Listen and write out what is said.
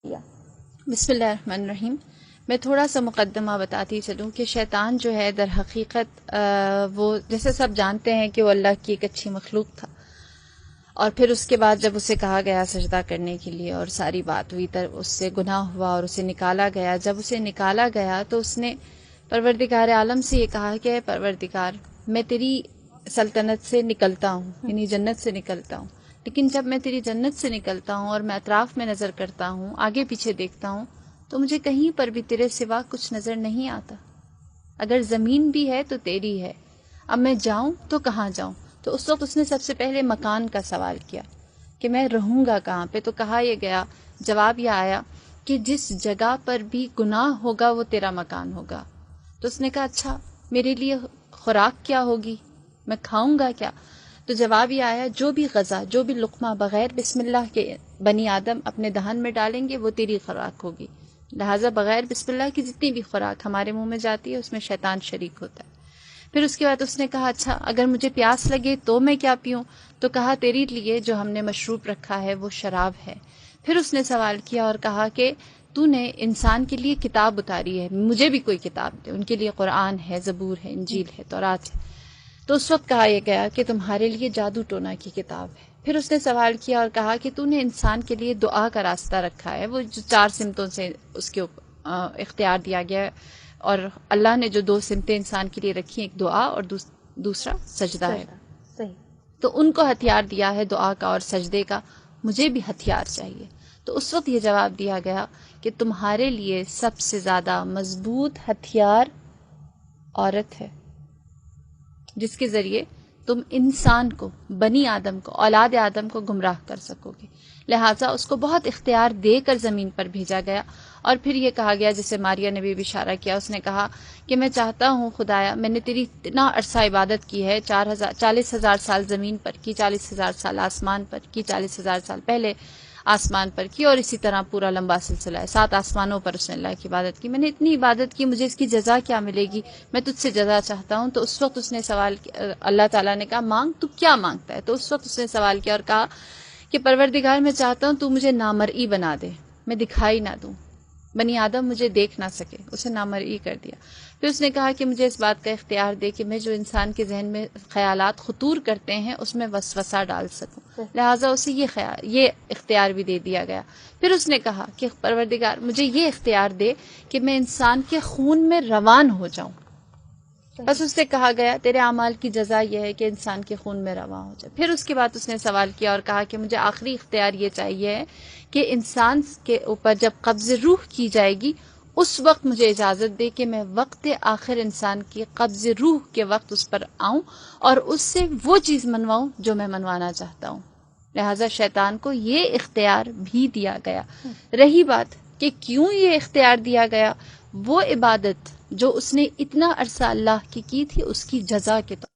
بسم اللہ الرحمن الرحیم۔ میں تھوڑا سا مقدمہ بتاتی چلوں کہ شیطان جو ہے در حقیقت وہ جیسے سب جانتے ہیں کہ وہ اللہ کی ایک اچھی مخلوق تھا، اور پھر اس کے بعد جب اسے کہا گیا سجدہ کرنے کے لیے اور ساری بات ہوئی تو اس سے گناہ ہوا اور اسے نکالا گیا۔ جب اسے نکالا گیا تو اس نے پروردگار عالم سے یہ کہا کہ اے پروردگار، میں تیری سلطنت سے نکلتا ہوں، یعنی جنت سے نکلتا ہوں، لیکن جب میں تیری جنت سے نکلتا ہوں اور میں اطراف میں نظر کرتا ہوں، آگے پیچھے دیکھتا ہوں، تو مجھے کہیں پر بھی تیرے سوا کچھ نظر نہیں آتا۔ اگر زمین بھی ہے تو تیری ہے، اب میں جاؤں تو کہاں جاؤں؟ تو اس وقت اس نے سب سے پہلے مکان کا سوال کیا کہ میں رہوں گا کہاں پہ؟ تو کہا یہ گیا، جواب یہ آیا کہ جس جگہ پر بھی گناہ ہوگا وہ تیرا مکان ہوگا۔ تو اس نے کہا اچھا میرے لیے خوراک کیا ہوگی، میں کھاؤں گا کیا؟ تو جواب یہ آیا جو بھی غذا، جو بھی لقمہ بغیر بسم اللہ کے بنی آدم اپنے دہن میں ڈالیں گے وہ تیری خوراک ہوگی۔ لہٰذا بغیر بسم اللہ کی جتنی بھی خوراک ہمارے منہ میں جاتی ہے اس میں شیطان شریک ہوتا ہے۔ پھر اس کے بعد اس نے کہا اچھا اگر مجھے پیاس لگے تو میں کیا پیوں؟ تو کہا تیری لیے جو ہم نے مشروب رکھا ہے وہ شراب ہے۔ پھر اس نے سوال کیا اور کہا کہ تو نے انسان کے لیے کتاب اتاری ہے، مجھے بھی کوئی کتاب دے۔ ان کے لیے قرآن ہے، زبور ہے، انجیل ہے، تورات ہے۔ تو اس وقت کہا یہ گیا کہ تمہارے لیے جادو ٹونا کی کتاب ہے۔ پھر اس نے سوال کیا اور کہا کہ تو نے انسان کے لیے دعا کا راستہ رکھا ہے، وہ جو 4 سمتوں سے اس کے اختیار دیا گیا ہے، اور اللہ نے جو 2 سمتیں انسان کے لیے رکھی ہیں، ایک دعا اور دوسرا سجدہ ہے۔ صحیح۔ تو ان کو ہتھیار دیا ہے دعا کا اور سجدے کا، مجھے بھی ہتھیار چاہیے۔ تو اس وقت یہ جواب دیا گیا کہ تمہارے لیے سب سے زیادہ مضبوط ہتھیار عورت ہے، جس کے ذریعے تم انسان کو، بنی آدم کو، اولاد آدم کو گمراہ کر سکو گے۔ لہٰذا اس کو بہت اختیار دے کر زمین پر بھیجا گیا، اور پھر یہ کہا گیا جسے ماریہ نے بھی اشارہ کیا، اس نے کہا کہ میں چاہتا ہوں خدایا، میں نے تیری اتنا عرصہ عبادت کی ہے، 40,000 سال زمین پر کی، 40,000 سال آسمان پر کی، 40,000 سال پہلے آسمان پر کی، اور اسی طرح پورا لمبا سلسلہ ہے، 7 آسمانوں پر اس نے اللہ کی عبادت کی۔ میں نے اتنی عبادت کی، مجھے اس کی جزا کیا ملے گی؟ میں تجھ سے جزا چاہتا ہوں۔ تو اس وقت اس نے سوال کیا، اللہ تعالیٰ نے کہا مانگ، تو کیا مانگتا ہے؟ تو اس وقت اس نے سوال کیا اور کہا کہ پروردگار میں چاہتا ہوں تو مجھے نامرئی بنا دے، میں دکھائی نہ دوں، بنی آدم مجھے دیکھ نہ سکے، اسے نامرئی کر دیا۔ پھر اس نے کہا کہ مجھے اس بات کا اختیار دے کہ میں جو انسان کے ذہن میں خیالات خطور کرتے ہیں اس میں وسوسہ ڈال سکوں، لہٰذا اسے یہ اختیار بھی دے دیا گیا۔ پھر اس نے کہا کہ پروردگار مجھے یہ اختیار دے کہ میں انسان کے خون میں روان ہو جاؤں۔ بس اس سے کہا گیا تیرے اعمال کی جزا یہ ہے کہ انسان کے خون میں رواں ہو جائے۔ پھر اس کے بعد اس نے سوال کیا اور کہا کہ مجھے آخری اختیار یہ چاہیے ہے کہ انسان کے اوپر جب قبض روح کی جائے گی اس وقت مجھے اجازت دے کہ میں وقت آخر انسان کی قبض روح کے وقت اس پر آؤں اور اس سے وہ چیز منواؤں جو میں منوانا چاہتا ہوں۔ لہٰذا شیطان کو یہ اختیار بھی دیا گیا۔ رہی بات کہ کیوں یہ اختیار دیا گیا، وہ عبادت جو اس نے اتنا عرصہ اللہ کی تھی اس کی جزا کے طور